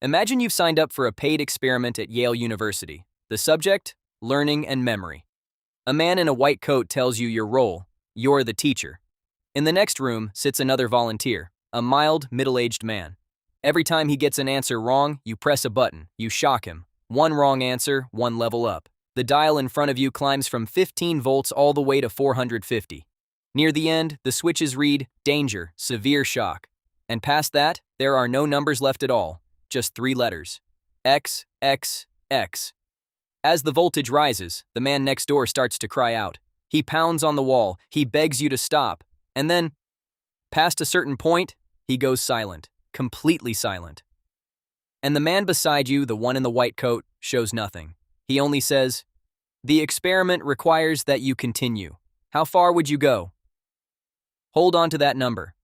Imagine you've signed up for a paid experiment at Yale University. The subject? Learning and memory. A man in a white coat tells you your role. You're the teacher. In the next room sits another volunteer, a mild, middle-aged man. Every time he gets an answer wrong, you press a button. You shock him. One wrong answer, one level up. The dial in front of you climbs from 15 volts all the way to 450. Near the end, the switches read, danger, severe shock. And past that, there are no numbers left at all. Just 3 letters. X, X, X. As the voltage rises, the man next door starts to cry out. He pounds on the wall, he begs you to stop, and then, past a certain point, he goes silent, completely silent. And the man beside you, the one in the white coat, shows nothing. He only says, "The experiment requires that you continue. How far would you go?" Hold on to that number.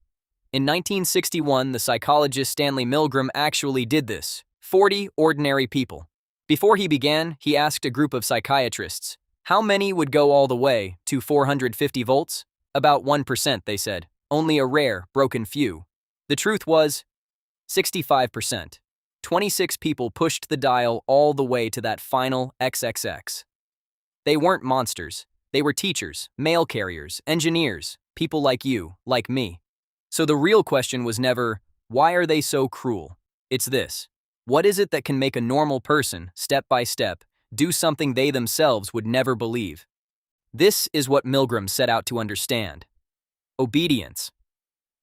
In 1961, the psychologist Stanley Milgram actually did this. 40 ordinary people. Before he began, he asked a group of psychiatrists, how many would go all the way to 450 volts? About 1%, they said. Only a rare, broken few. The truth was, 65%. 26 people pushed the dial all the way to that final XXX. They weren't monsters. They were teachers, mail carriers, engineers, people like you, like me. So the real question was never, why are they so cruel? It's this. What is it that can make a normal person, step by step, do something they themselves would never believe? This is what Milgram set out to understand. Obedience.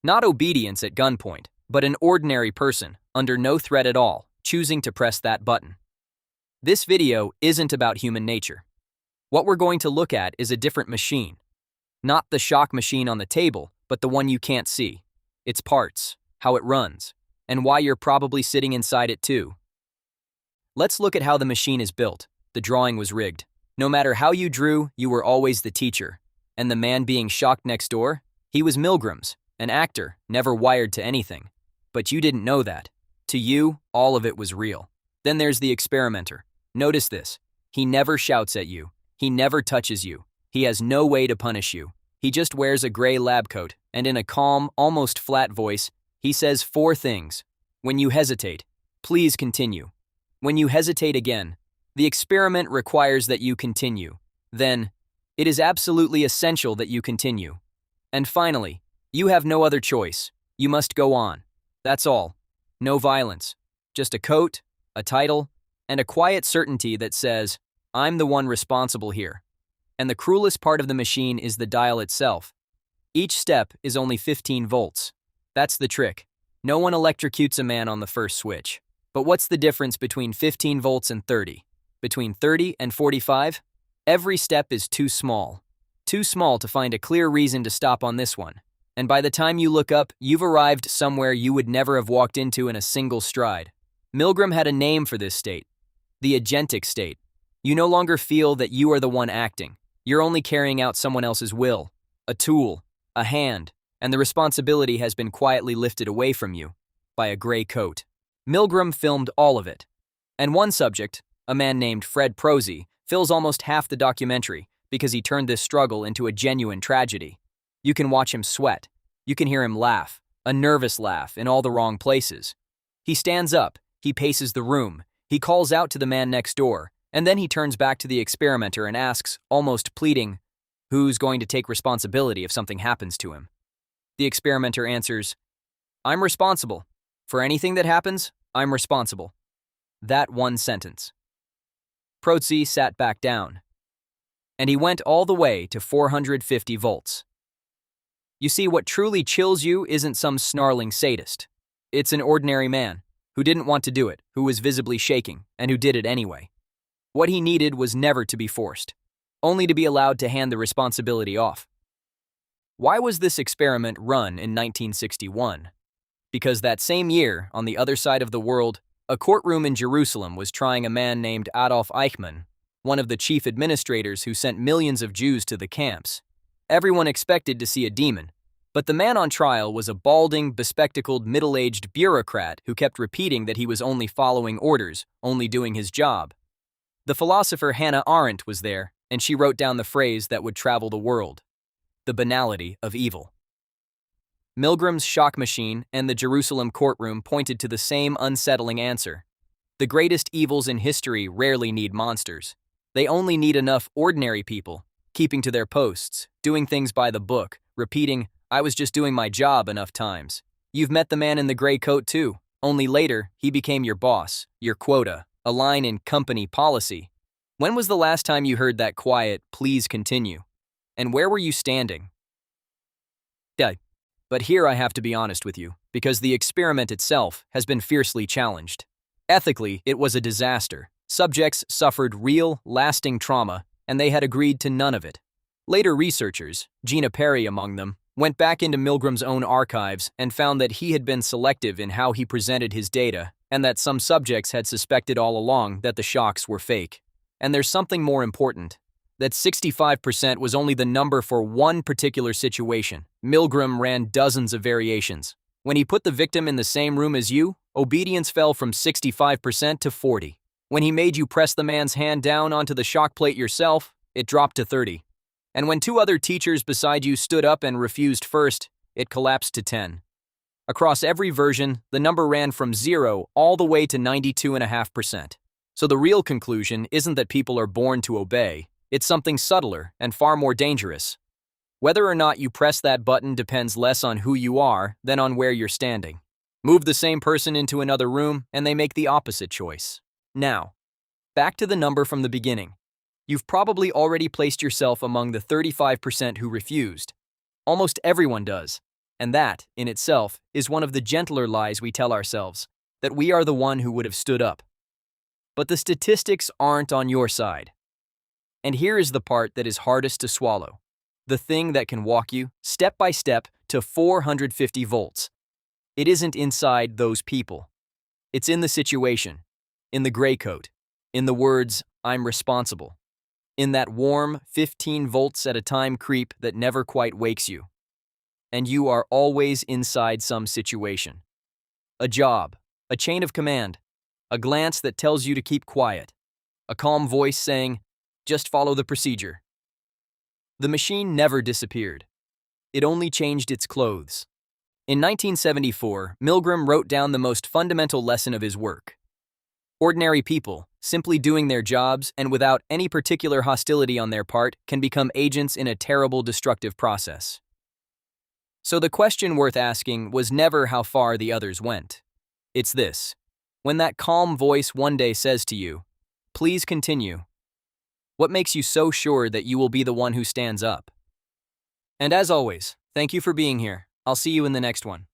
Not obedience at gunpoint, but an ordinary person, under no threat at all, choosing to press that button. This video isn't about human nature. What we're going to look at is a different machine. Not the shock machine on the table, but the one you can't see. Its parts, how it runs, and why you're probably sitting inside it too. Let's look at how the machine is built. The drawing was rigged. No matter how you drew, you were always the teacher. And the man being shocked next door? He was Milgram's, an actor, never wired to anything. But you didn't know that. To you, all of it was real. Then there's the experimenter. Notice this. He never shouts at you. He never touches you. He has no way to punish you. He just wears a gray lab coat, and in a calm, almost flat voice, he says 4 things. When you hesitate, please continue. When you hesitate again, the experiment requires that you continue. Then, it is absolutely essential that you continue. And finally, you have no other choice. You must go on. That's all. No violence. Just a coat, a title, and a quiet certainty that says, I'm the one responsible here. And the cruelest part of the machine is the dial itself. Each step is only 15 volts. That's the trick. No one electrocutes a man on the first switch. But what's the difference between 15 volts and 30? Between 30 and 45? Every step is too small. Too small to find a clear reason to stop on this one. And by the time you look up, you've arrived somewhere you would never have walked into in a single stride. Milgram had a name for this state. The agentic state. You no longer feel that you are the one acting. You're only carrying out someone else's will. A tool. A hand. And the responsibility has been quietly lifted away from you by a gray coat. Milgram filmed all of it. And one subject, a man named Fred Prosy, fills almost half the documentary because he turned this struggle into a genuine tragedy. You can watch him sweat. You can hear him laugh, a nervous laugh in all the wrong places. He stands up, he paces the room, he calls out to the man next door, and then he turns back to the experimenter and asks, almost pleading, who's going to take responsibility if something happens to him? The experimenter answers, I'm responsible. For anything that happens, I'm responsible. That one sentence. Prosy sat back down. And he went all the way to 450 volts. You see, what truly chills you isn't some snarling sadist. It's an ordinary man who didn't want to do it, who was visibly shaking, and who did it anyway. What he needed was never to be forced, only to be allowed to hand the responsibility off. Why was this experiment run in 1961? Because that same year, on the other side of the world, a courtroom in Jerusalem was trying a man named Adolf Eichmann, one of the chief administrators who sent millions of Jews to the camps. Everyone expected to see a demon, but the man on trial was a balding, bespectacled, middle-aged bureaucrat who kept repeating that he was only following orders, only doing his job. The philosopher Hannah Arendt was there, and she wrote down the phrase that would travel the world. The banality of evil. Milgram's shock machine and the Jerusalem courtroom pointed to the same unsettling answer. The greatest evils in history rarely need monsters. They only need enough ordinary people, keeping to their posts, doing things by the book, repeating, "I was just doing my job" enough times. You've met the man in the gray coat too, only later he became your boss, your quota, a line in company policy. When was the last time you heard that quiet, "Please continue"? And where were you standing? Yeah, but here I have to be honest with you, because the experiment itself has been fiercely challenged. Ethically, it was a disaster. Subjects suffered real, lasting trauma, and they had agreed to none of it. Later researchers, Gina Perry among them, went back into Milgram's own archives and found that he had been selective in how he presented his data, and that some subjects had suspected all along that the shocks were fake. And there's something more important. That 65% was only the number for one particular situation. Milgram ran dozens of variations. When he put the victim in the same room as you, obedience fell from 65% to 40. When he made you press the man's hand down onto the shock plate yourself, it dropped to 30. And when two other teachers beside you stood up and refused first, it collapsed to 10. Across every version, the number ran from 0 all the way to 92.5%. So the real conclusion isn't that people are born to obey, it's something subtler and far more dangerous. Whether or not you press that button depends less on who you are than on where you're standing. Move the same person into another room, and they make the opposite choice. Now, back to the number from the beginning. You've probably already placed yourself among the 35% who refused. Almost everyone does. And that, in itself, is one of the gentler lies we tell ourselves, that we are the one who would have stood up. But the statistics aren't on your side. And here is the part that is hardest to swallow. The thing that can walk you, step by step, to 450 volts. It isn't inside those people. It's in the situation, in the gray coat, in the words, "I'm responsible," in that warm 15 volts at a time creep that never quite wakes you. And you are always inside some situation. A job, a chain of command, a glance that tells you to keep quiet, a calm voice saying, "Just follow the procedure." The machine never disappeared. It only changed its clothes. In 1974, Milgram wrote down the most fundamental lesson of his work. Ordinary people, simply doing their jobs and without any particular hostility on their part, can become agents in a terrible destructive process. So the question worth asking was never how far the others went. It's this. When that calm voice one day says to you, "Please continue," what makes you so sure that you will be the one who stands up? And as always, thank you for being here. I'll see you in the next one.